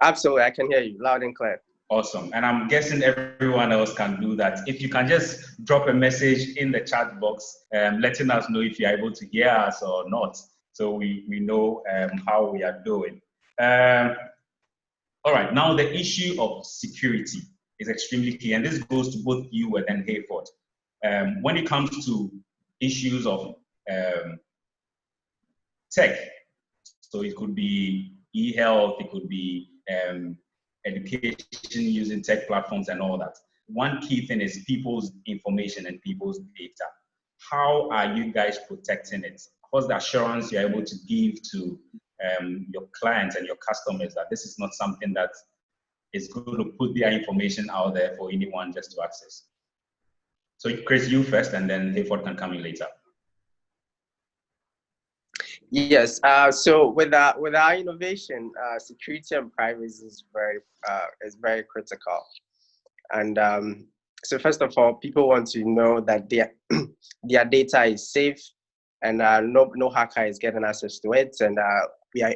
Absolutely, I can hear you loud and clear. Awesome, and I'm guessing everyone else can do that. If you can just drop a message in the chat box, letting us know if you're able to hear us or not, so we know how we are doing. All right, now the issue of security is extremely key, and this goes to both you and then Hayford. When it comes to issues of tech, so it could be e-health, it could be education using tech platforms and all that. One key thing is people's information and people's data. How are you guys protecting it? What's the assurance you're able to give to your clients and your customers that this is not something that is going to put their information out there for anyone just to access? So Chris, you first, and then Hayford can come in later. Yes. So with our innovation, security and privacy is very critical. And so first of all, people want to know that their data is safe, and no hacker is getting access to it, and we are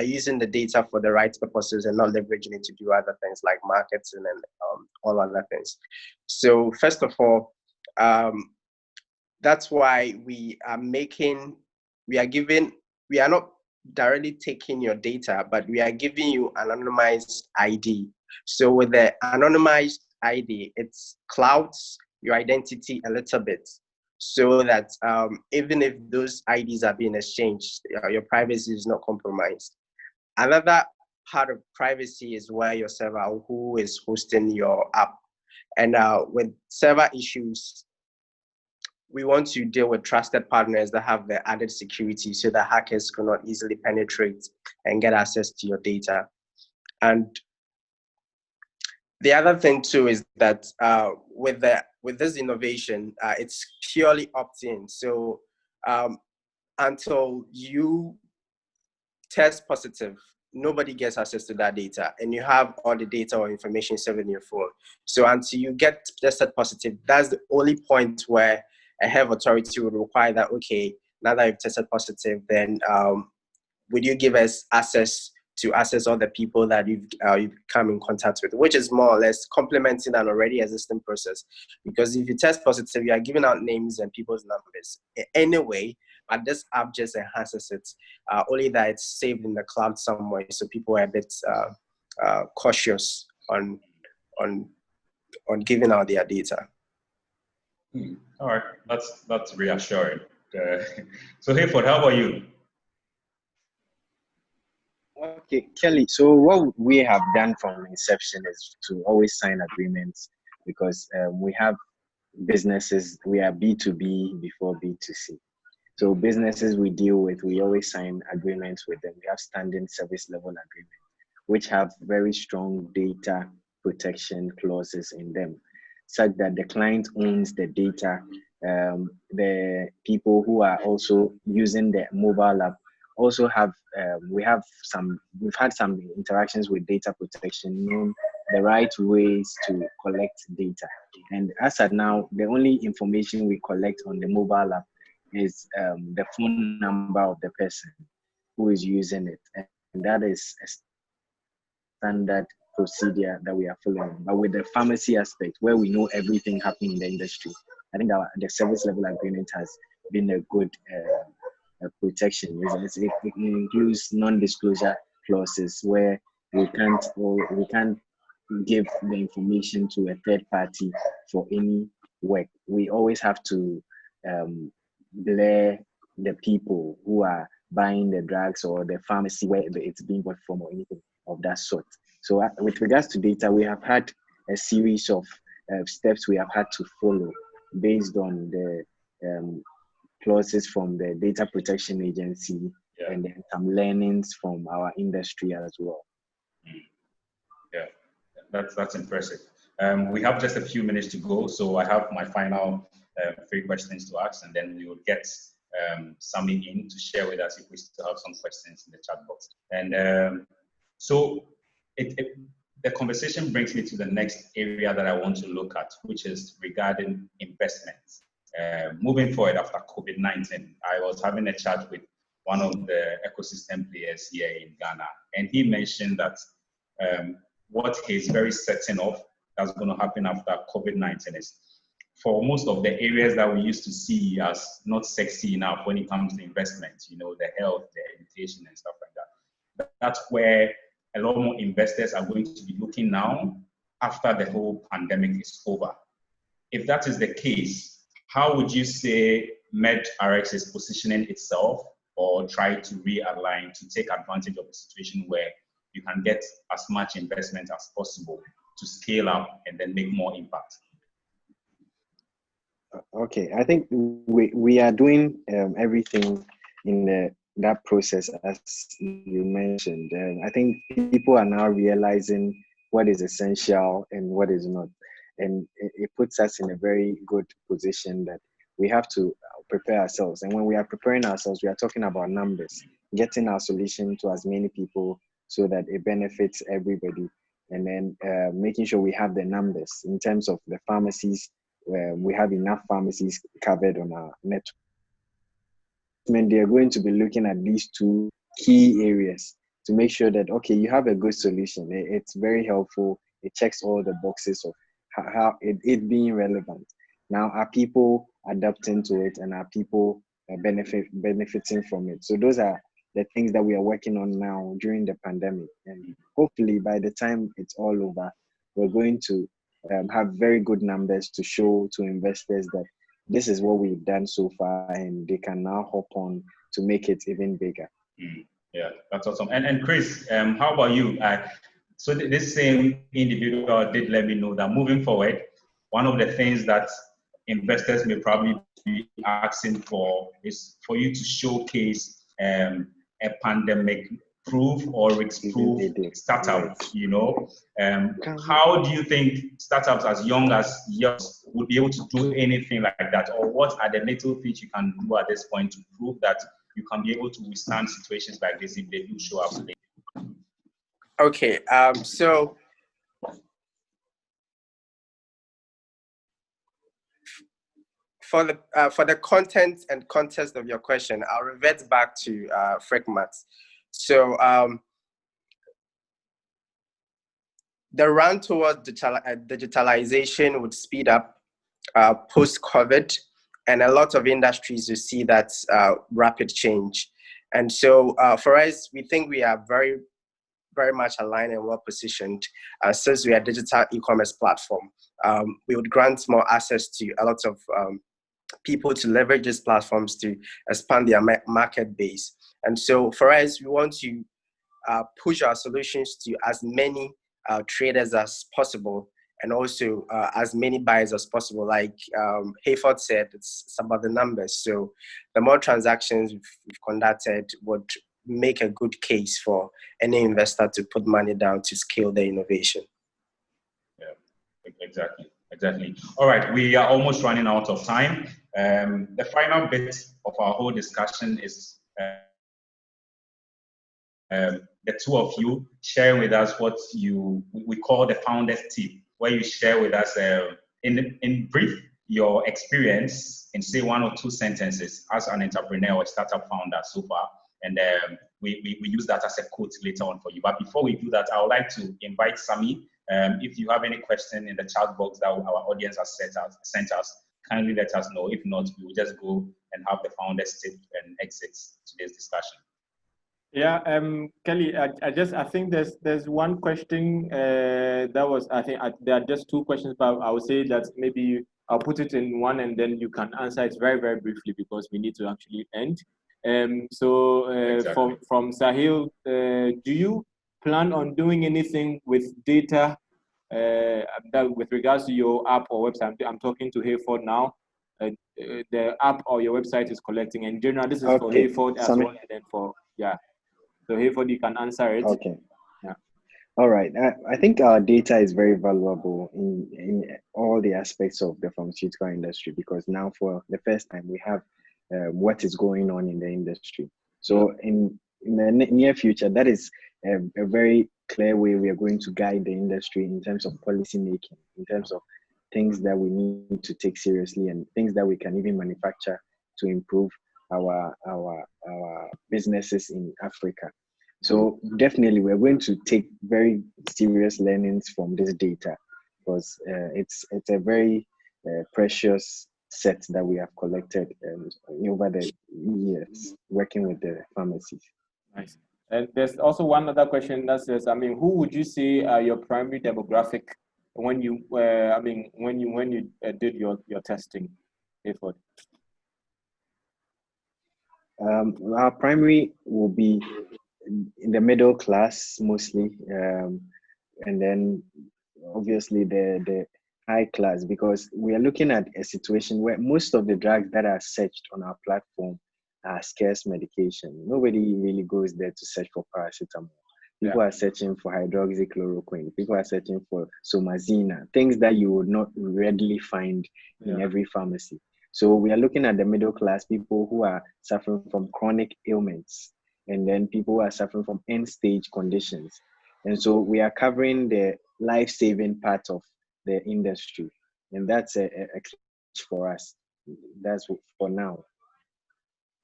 using the data for the right purposes and not leveraging it to do other things like marketing and all other things. So first of all, that's why we are not directly taking your data, but we are giving you an anonymized ID. So with the anonymized ID, it clouds your identity a little bit, so that even if those IDs are being exchanged, your privacy is not compromised. Another part of privacy is where your server, who is hosting your app. And with server issues, we want to deal with trusted partners that have the added security so that hackers cannot easily penetrate and get access to your data. And the other thing too is that with this innovation, it's purely opt-in. So until you test positive, nobody gets access to that data, and you have all the data or information saved in your phone. So until you get tested positive, that's the only point where a health authority would require that, okay, now that you've tested positive, then would you give us access to access all the people that you've come in contact with, which is more or less complementing an already existing process. Because if you test positive, you are giving out names and people's numbers anyway, but this app just enhances it, only that it's saved in the cloud somewhere, so people are a bit cautious on giving out their data. All right, that's reassuring. So Hayford, how about you? Okay, Kelly. So what we have done from inception is to always sign agreements, because we have businesses. We are B2B before B2C. So businesses we deal with, we always sign agreements with them. We have standing service level agreements, which have very strong data protection clauses in them, such that the client owns the data. The people who are also using the mobile app also have, we've had some interactions with data protection, known the right ways to collect data. And as at now, the only information we collect on the mobile app is the phone number of the person who is using it. And that is a standard procedure that we are following. But with the pharmacy aspect, where we know everything happening in the industry, I think the service level agreement has been a good protection. It includes non-disclosure clauses where we can't give the information to a third party for any work. We always have to blur the people who are buying the drugs or the pharmacy where it's being bought from or anything of that sort. So with regards to data, we have had a series of steps we have had to follow based on the clauses from the Data Protection Agency, and then some learnings from our industry as well. Yeah, that's impressive. We have just a few minutes to go, so I have my final 3 questions to ask, and then we will get Sami in to share with us if we still have some questions in the chat box. And so the conversation brings me to the next area that I want to look at, which is regarding investments. moving forward after COVID-19. I was having a chat with one of the ecosystem players here in Ghana, and he mentioned that what he's very certain of that's going to happen after COVID-19 is for most of the areas that we used to see as not sexy enough when it comes to investment, you know, the health, the education and stuff like that. That's where a lot more investors are going to be looking now after the whole pandemic is over. If that is the case, how would you say MedrX is positioning itself or try to realign to take advantage of a situation where you can get as much investment as possible to scale up and then make more impact? Okay, I think we are doing everything in that process as you mentioned. And I think people are now realizing what is essential and what is not. And it puts us in a very good position that we have to prepare ourselves. And when we are preparing ourselves, we are talking about numbers, getting our solution to as many people so that it benefits everybody. And then making sure we have the numbers in terms of the pharmacies. We have enough pharmacies covered on our network. And they're going to be looking at these two key areas to make sure that, okay, you have a good solution. It's very helpful. It checks all the boxes of how it being relevant. Now, are people adapting to it and are people benefiting from it? So those are the things that we are working on now during the pandemic. And hopefully by the time it's all over, we're going to have very good numbers to show to investors that this is what we've done so far, and they can now hop on to make it even bigger. Yeah, that's awesome. And Chris, how about you? So this same individual did let me know that moving forward, one of the things that investors may probably be asking for is for you to showcase a pandemic proof or risk-proof startup, you know. How do you think startups as young as yours would be able to do anything like that? Or what are the little things you can do at this point to prove that you can be able to withstand situations like this if they do show up today? Okay, so for the content and context of your question, I'll revert back to Frikmart. So the run towards digitalization would speed up post-COVID, and a lot of industries will see that rapid change. And so for us, we think we are very, very much aligned and well positioned. Since we are a digital e-commerce platform, we would grant more access to a lot of people to leverage these platforms to expand their market base. And so for us, we want to push our solutions to as many traders as possible, and also as many buyers as possible. Like Hayford said, it's about the numbers. So the more transactions we've conducted would make a good case for any investor to put money down to scale their innovation. Yeah, exactly. All right, we are almost running out of time. The final bit of our whole discussion is the two of you share with us what we call the founders tip, where you share with us in brief your experience in say 1 or 2 sentences as an entrepreneur or startup founder so far, and we use that as a quote later on for you. But before we do that, I would like to invite Sami. If you have any question in the chat box that our audience has sent us, kindly let us know. If not, we will just go and have the founders tip and exit today's discussion. Yeah, Kelly, I think there's one question that was, I think there are just 2 questions, but I would say that maybe I'll put it in one and then you can answer it very, very briefly because we need to actually end. Exactly. From Sahil, do you plan on doing anything with data that with regards to your app or website? I'm talking to Hayford now. The app or your website is collecting. In general, this is for Hayford as well, and then for, yeah. So Hayford, you can answer it. Okay. Yeah. All right. I think our data is very valuable in all the aspects of the pharmaceutical industry, because now for the first time we have what is going on in the industry. So in the near future, that is a very clear way we are going to guide the industry in terms of policy making, in terms of things that we need to take seriously and things that we can even manufacture to improve our businesses in Africa. So definitely we're going to take very serious learnings from this data, because it's a very precious set that we have collected over the years working with the pharmacies. Nice. And there's also one other question that says, who would you say are your primary demographic when you did your testing, Hayford? Our primary will be in the middle class mostly, and then obviously the high class, because we are looking at a situation where most of the drugs that are searched on our platform are scarce medication. Nobody really goes there to search for paracetamol. People are searching for hydroxychloroquine. People are searching for somazina, things that you would not readily find in every pharmacy. So we are looking at the middle class, people who are suffering from chronic ailments, and then people who are suffering from end-stage conditions. And so we are covering the life-saving part of the industry. And that's a clutch for us. That's for now.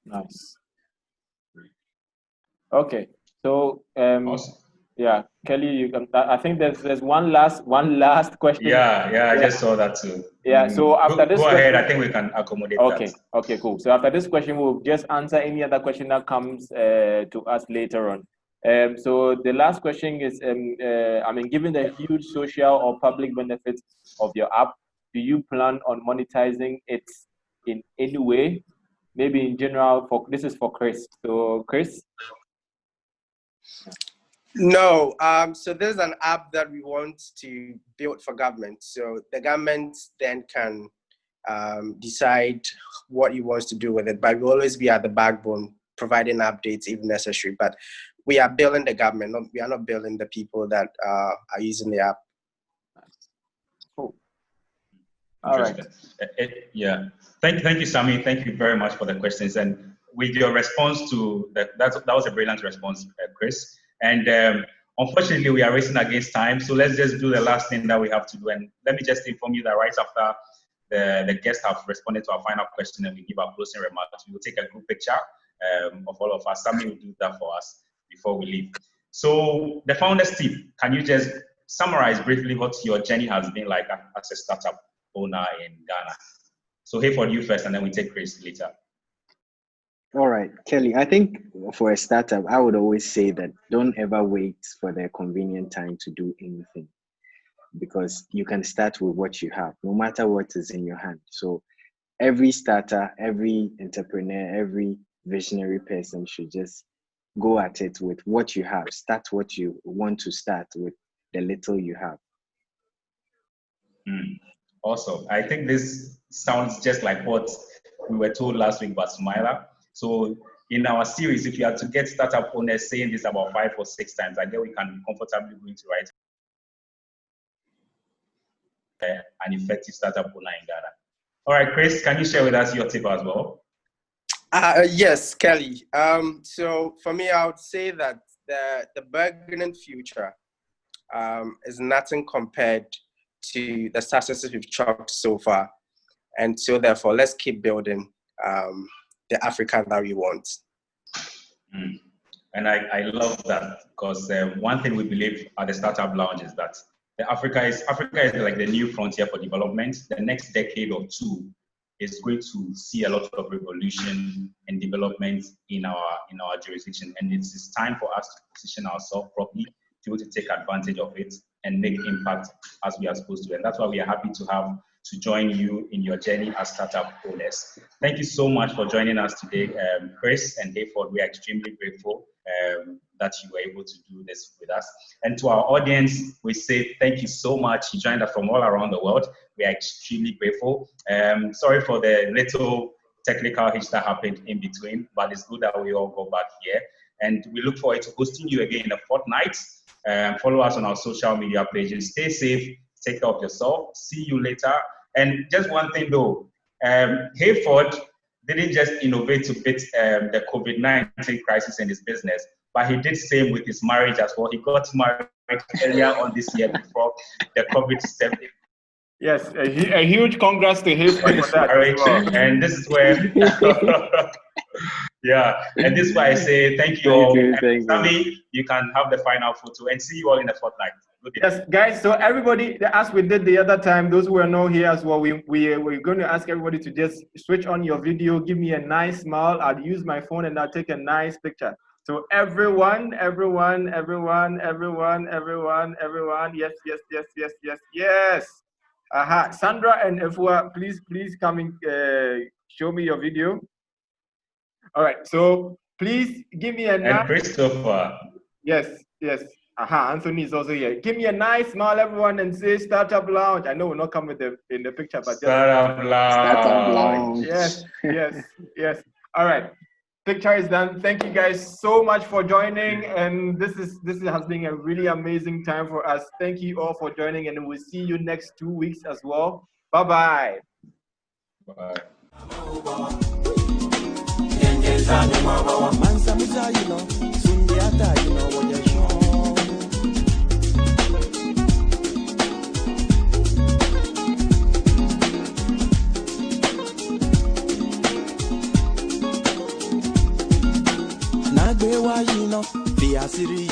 Nice. Okay. So Awesome. yeah, Kelly, you can. I think there's one last question. Yeah, I just saw that too. Yeah. So after this go question, ahead. I think we can accommodate okay. that. Okay, cool. So after this question, we'll just answer any other question that comes to us later on. So the last question is, given the huge social or public benefits of your app, do you plan on monetizing it in any way? Maybe in general. This is for Chris. So Chris. No, so there's an app that we want to build for government. So the government then can decide what he wants to do with it, but we'll always be at the backbone, providing updates if necessary. But we are building the government, we are not building the people that are using the app. Cool. All right. Yeah. Thank you, Sammy. Thank you very much for the questions. And with your response to that was a brilliant response, Chris. And unfortunately, we are racing against time. So let's just do the last thing that we have to do. And let me just inform you that right after the guests have responded to our final question and we give our closing remarks, we will take a group picture of all of us. Sammy will do that for us before we leave. So the founders team, can you just summarize briefly what your journey has been like as a startup owner in Ghana? So Hayford, you first, and then we take Chris later. All right, Kelly, I think for a startup, I would always say that don't ever wait for the convenient time to do anything, because you can start with what you have, no matter what is in your hand. So every starter, every entrepreneur, every visionary person should just go at it with what you have. Start what you want to start with, the little you have. Awesome. I think this sounds just like what we were told last week by Sumaila. So in our series, if you are to get startup owners saying this about 5 or 6 times, I guess we can comfortably go into write an effective startup owner in Ghana. All right, Chris, can you share with us your tip as well? Yes, Kelly. So for me, I would say that the burgeoning future is nothing compared to the successes we've chalked so far. And so therefore, let's keep building the Africa that we want. And I love that, because one thing we believe at the Startup Lounge is that Africa is like the new frontier for development. The next decade or two is going to see a lot of revolution and development in our jurisdiction. And it's time for us to position ourselves properly to be able to take advantage of it and make impact as we are supposed to. And that's why we are happy to join you in your journey as startup owners. Thank you so much for joining us today, Chris and Hayford. We are extremely grateful that you were able to do this with us. And to our audience, we say thank you so much. You joined us from all around the world. We are extremely grateful. Sorry for the little technical hitch that happened in between, but it's good that we all go back here. And we look forward to hosting you again in a fortnight. Follow us on our social media pages. Stay safe. Take care of yourself. See you later. And just one thing though, Hayford didn't just innovate to beat the COVID-19 crisis in his business, but he did same with his marriage as well. He got married earlier on this year before the COVID stepped in. Yes, a huge congrats to him for that as well. And this is where, yeah, and this is why I say thank you all. Sammy, you can have the final photo and see you all in the fortnight. Yes, guys. So everybody, as we did the other time, those who are not here as well, we're going to ask everybody to just switch on your video, give me a nice smile. I'll use my phone and I'll take a nice picture. So everyone. Yes. Sandra and Efua, please come and show me your video. All right. So please give me a nice. And Christopher. Yes. Anthony is also here. Give me a nice smile, everyone, and say Startup Lounge. I know we're not coming in the picture, but Startup Lounge. Yes. All right. Picture is done. Thank you guys so much for joining, and this has been a really amazing time for us. Thank you all for joining, and we'll see you next 2 weeks as well. Bye. Nagbe wa, via Siri,